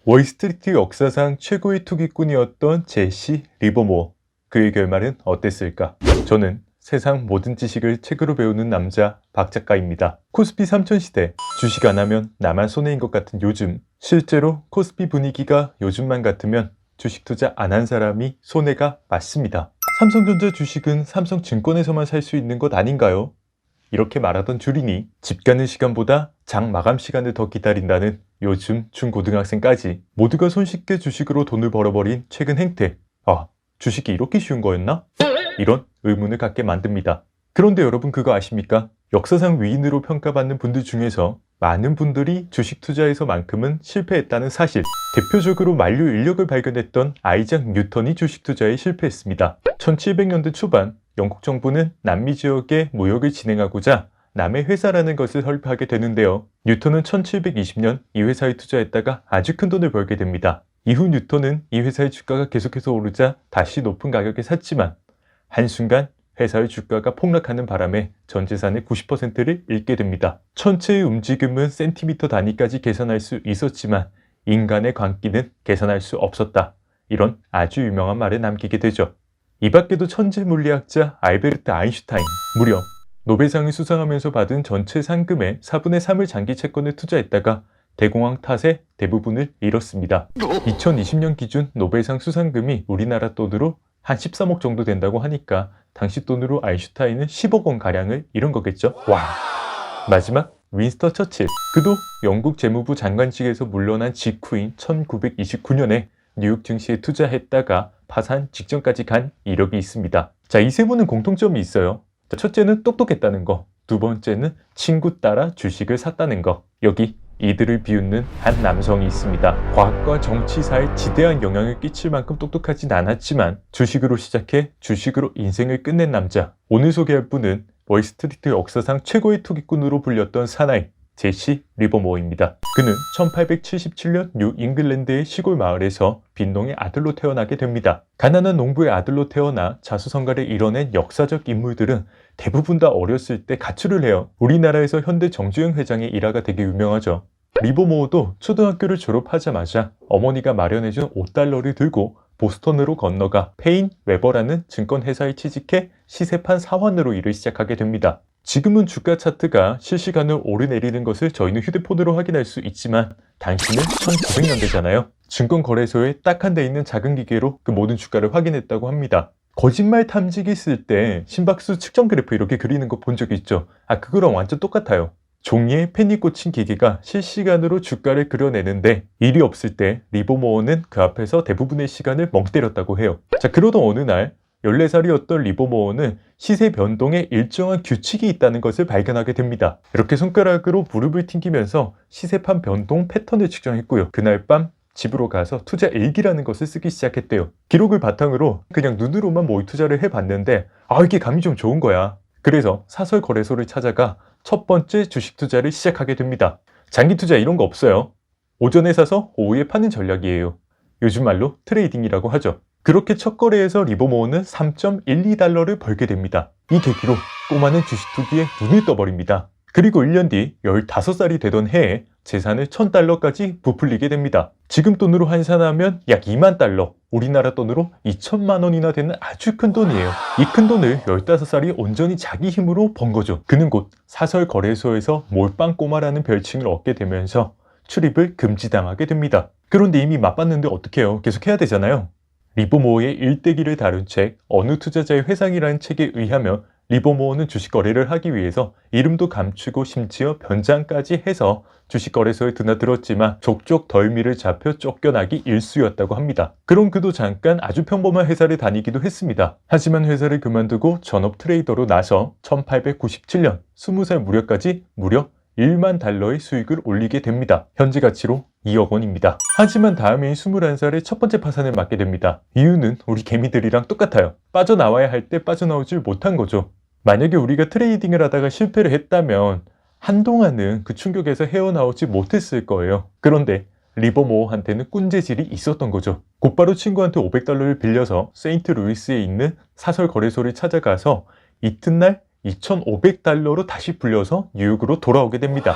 월스트리트 역사상 최고의 투기꾼이었던 제시 리버모어. 그의 결말은 어땠을까? 저는 세상 모든 지식을 책으로 배우는 남자 박 작가입니다. 코스피 3000 시대, 주식 안 하면 나만 손해인 것 같은 요즘. 실제로 코스피 분위기가 요즘만 같으면 주식 투자 안 한 사람이 손해가 맞습니다. 삼성전자 주식은 삼성증권에서만 살 수 있는 것 아닌가요? 이렇게 말하던 줄이니 집 가는 시간보다 장 마감 시간을 더 기다린다는 요즘 중고등학생까지 모두가 손쉽게 주식으로 돈을 벌어버린 최근 행태. 주식이 이렇게 쉬운 거였나? 이런 의문을 갖게 만듭니다. 그런데 여러분 그거 아십니까? 역사상 위인으로 평가받는 분들 중에서 많은 분들이 주식 투자에서만큼은 실패했다는 사실. 대표적으로 만류 인력을 발견했던 아이작 뉴턴이 주식 투자에 실패했습니다. 1700년대 초반 영국 정부는 남미 지역에 무역을 진행하고자 남의 회사라는 것을 설립하게 되는데요. 뉴턴은 1720년 이 회사에 투자했다가 아주 큰 돈을 벌게 됩니다. 이후 뉴턴은 이 회사의 주가가 계속해서 오르자 다시 높은 가격에 샀지만 한순간 회사의 주가가 폭락하는 바람에 전 재산의 90%를 잃게 됩니다. 천체의 움직임은 센티미터 단위까지 계산할 수 있었지만 인간의 광기는 계산할 수 없었다. 이런 아주 유명한 말을 남기게 되죠. 이 밖에도 천재 물리학자 알베르트 아인슈타인, 무려 노벨상을 수상하면서 받은 전체 상금의 4분의 3을 장기 채권에 투자했다가 대공황 탓에 대부분을 잃었습니다. 2020년 기준 노벨상 수상금이 우리나라 돈으로 한 13억 정도 된다고 하니까 당시 돈으로 아인슈타인은 10억 원 가량을 잃은 거겠죠? 와! 마지막 윈스턴 처칠. 그도 영국 재무부 장관직에서 물러난 직후인 1929년에 뉴욕 증시에 투자했다가 파산 직전까지 간 이력이 있습니다. 자, 이 세 분은 공통점이 있어요. 자, 첫째는 똑똑했다는 거, 두 번째는 친구 따라 주식을 샀다는 거. 여기 이들을 비웃는 한 남성이 있습니다. 과학과 정치사에 지대한 영향을 끼칠 만큼 똑똑하진 않았지만 주식으로 시작해 주식으로 인생을 끝낸 남자. 오늘 소개할 분은 월스트리트 역사상 최고의 투기꾼으로 불렸던 사나이 제시 리버모어입니다. 그는 1877년 뉴 잉글랜드의 시골 마을에서 빈농의 아들로 태어나게 됩니다. 가난한 농부의 아들로 태어나 자수성가를 이뤄낸 역사적 인물들은 대부분 다 어렸을 때 가출을 해요. 우리나라에서 현대 정주영 회장의 일화가 되게 유명하죠. 리버모어도 초등학교를 졸업하자마자 어머니가 마련해준 5달러를 들고 보스턴으로 건너가 페인 웨버라는 증권회사에 취직해 시세판 사원으로 일을 시작하게 됩니다. 지금은 주가 차트가 실시간으로 오르내리는 것을 저희는 휴대폰으로 확인할 수 있지만 당시는 1900년대잖아요. 증권거래소에 딱 한 대 있는 작은 기계로 그 모든 주가를 확인했다고 합니다. 거짓말 탐지기 쓸 때 심박수 측정 그래프 이렇게 그리는 거 본 적 있죠? 그거랑 완전 똑같아요. 종이에 펜이 꽂힌 기계가 실시간으로 주가를 그려내는데 일이 없을 때 리버모어는 그 앞에서 대부분의 시간을 멍 때렸다고 해요. 자, 그러던 어느 날 14살이었던 리버모어는 시세 변동에 일정한 규칙이 있다는 것을 발견하게 됩니다. 이렇게 손가락으로 무릎을 튕기면서 시세판 변동 패턴을 측정했고요. 그날 밤 집으로 가서 투자 일기라는 것을 쓰기 시작했대요. 기록을 바탕으로 그냥 눈으로만 모의 투자를 해봤는데 이게 감이 좀 좋은 거야. 그래서 사설 거래소를 찾아가 첫 번째 주식 투자를 시작하게 됩니다. 장기 투자 이런 거 없어요. 오전에 사서 오후에 파는 전략이에요. 요즘 말로 트레이딩이라고 하죠. 그렇게 첫 거래에서 리버모어는 3.12달러를 벌게 됩니다. 이 계기로 꼬마는 주식 투기에 눈을 떠버립니다. 그리고 1년 뒤 15살이 되던 해에 재산을 1000달러까지 부풀리게 됩니다. 지금 돈으로 환산하면 약 2만 달러, 우리나라 돈으로 2천만 원이나 되는 아주 큰 돈이에요. 이 큰 돈을 15살이 온전히 자기 힘으로 번 거죠. 그는 곧 사설 거래소에서 몰빵 꼬마라는 별칭을 얻게 되면서 출입을 금지당하게 됩니다. 그런데 이미 맛봤는데 어떡해요? 계속 해야 되잖아요. 리버모어의 일대기를 다룬 책 어느 투자자의 회상이라는 책에 의하면 리버모어는 주식 거래를 하기 위해서 이름도 감추고 심지어 변장까지 해서 주식 거래소에 드나들었지만 족족 덜미를 잡혀 쫓겨나기 일쑤였다고 합니다. 그럼 그도 잠깐 아주 평범한 회사를 다니기도 했습니다. 하지만 회사를 그만두고 전업 트레이더로 나서 1897년 20살 무렵까지 무려 1만 달러의 수익을 올리게 됩니다. 현재 가치로 2억 원입니다. 하지만 다음해인 21살에 첫 번째 파산을 맞게 됩니다. 이유는 우리 개미들이랑 똑같아요. 빠져나와야 할 때 빠져나오질 못한 거죠. 만약에 우리가 트레이딩을 하다가 실패를 했다면 한동안은 그 충격에서 헤어나오지 못했을 거예요. 그런데 리버모어한테는 꾼재질이 있었던 거죠. 곧바로 친구한테 500달러를 빌려서 세인트 루이스에 있는 사설 거래소를 찾아가서 이튿날 $2,500로 다시 불려서 뉴욕으로 돌아오게 됩니다.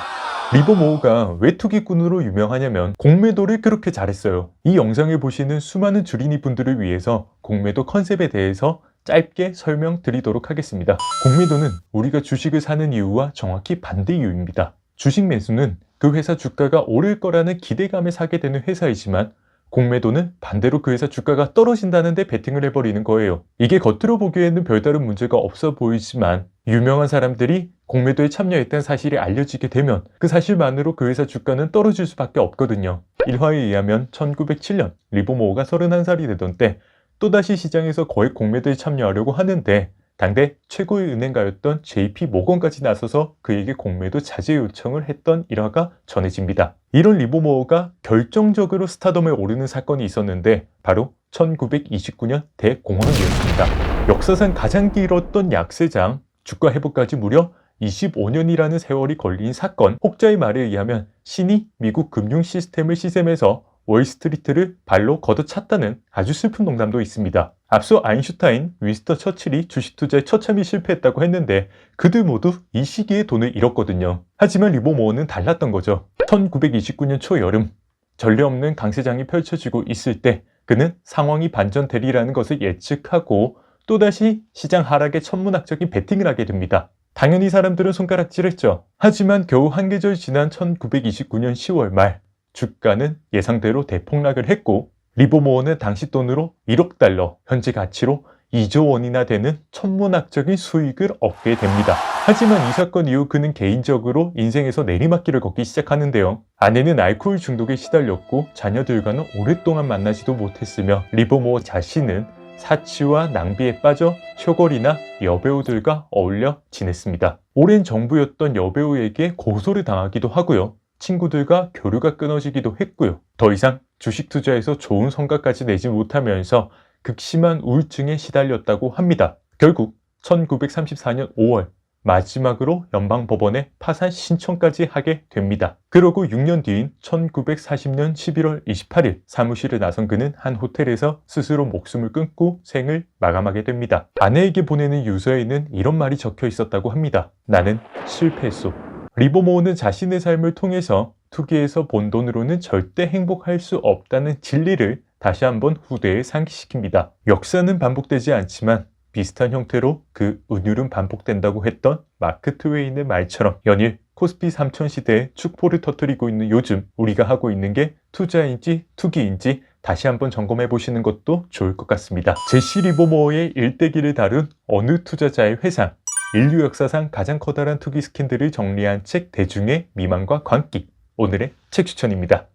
리버모어가 왜 투기꾼으로 유명하냐면 공매도를 그렇게 잘했어요. 이 영상을 보시는 수많은 주린이 분들을 위해서 공매도 컨셉에 대해서 짧게 설명드리도록 하겠습니다. 공매도는 우리가 주식을 사는 이유와 정확히 반대 이유입니다. 주식 매수는 그 회사 주가가 오를 거라는 기대감에 사게 되는 회사이지만 공매도는 반대로 그 회사 주가가 떨어진다는 데 베팅을 해버리는 거예요. 이게 겉으로 보기에는 별다른 문제가 없어 보이지만 유명한 사람들이 공매도에 참여했다는 사실이 알려지게 되면 그 사실만으로 그 회사 주가는 떨어질 수밖에 없거든요. 일화에 의하면 1907년 리버모어가 31살이 되던 때 또다시 시장에서 거액 공매도에 참여하려고 하는데 당대 최고의 은행가였던 JP 모건까지 나서서 그에게 공매도 자제 요청을 했던 일화가 전해집니다. 이런 리버모어가 결정적으로 스타덤에 오르는 사건이 있었는데 바로 1929년 대공황이었습니다. 역사상 가장 길었던 약세장, 주가 회복까지 무려 25년이라는 세월이 걸린 사건. 혹자의 말에 의하면 신이 미국 금융 시스템을 시샘해서 월스트리트를 발로 걷어찼다는 아주 슬픈 농담도 있습니다. 앞서 아인슈타인, 윈스턴 처칠이 주식 투자에 처참히 실패했다고 했는데 그들 모두 이 시기에 돈을 잃었거든요. 하지만 리버모어는 달랐던 거죠. 1929년 초여름, 전례 없는 강세장이 펼쳐지고 있을 때 그는 상황이 반전되리라는 것을 예측하고 또다시 시장 하락에 천문학적인 베팅을 하게 됩니다. 당연히 사람들은 손가락질했죠. 하지만 겨우 한 계절 지난 1929년 10월 말 주가는 예상대로 대폭락을 했고 리버모어는 당시 돈으로 1억 달러, 현재 가치로 2조 원이나 되는 천문학적인 수익을 얻게 됩니다. 하지만 이 사건 이후 그는 개인적으로 인생에서 내리막길을 걷기 시작하는데요. 아내는 알코올 중독에 시달렸고 자녀들과는 오랫동안 만나지도 못했으며 리버모어 자신은 사치와 낭비에 빠져 쇼걸이나 여배우들과 어울려 지냈습니다. 오랜 정부였던 여배우에게 고소를 당하기도 하고요. 친구들과 교류가 끊어지기도 했고요. 더 이상 주식 투자에서 좋은 성과까지 내지 못하면서 극심한 우울증에 시달렸다고 합니다. 결국 1934년 5월 마지막으로 연방법원에 파산 신청까지 하게 됩니다. 그러고 6년 뒤인 1940년 11월 28일 사무실에 나선 그는 한 호텔에서 스스로 목숨을 끊고 생을 마감하게 됩니다. 아내에게 보내는 유서에는 이런 말이 적혀 있었다고 합니다. 나는 실패했소. 리버모어는 자신의 삶을 통해서 투기에서 본 돈으로는 절대 행복할 수 없다는 진리를 다시 한번 후대에 상기시킵니다. 역사는 반복되지 않지만 비슷한 형태로 그 은율은 반복된다고 했던 마크 트웨인의 말처럼 연일 코스피 3000 시대에 축포를 터뜨리고 있는 요즘 우리가 하고 있는 게 투자인지 투기인지 다시 한번 점검해 보시는 것도 좋을 것 같습니다. 제시 리버모어의 일대기를 다룬 어느 투자자의 회상, 인류 역사상 가장 커다란 투기 스캔들을 정리한 책 대중의 미망과 광기, 오늘의 책 추천입니다.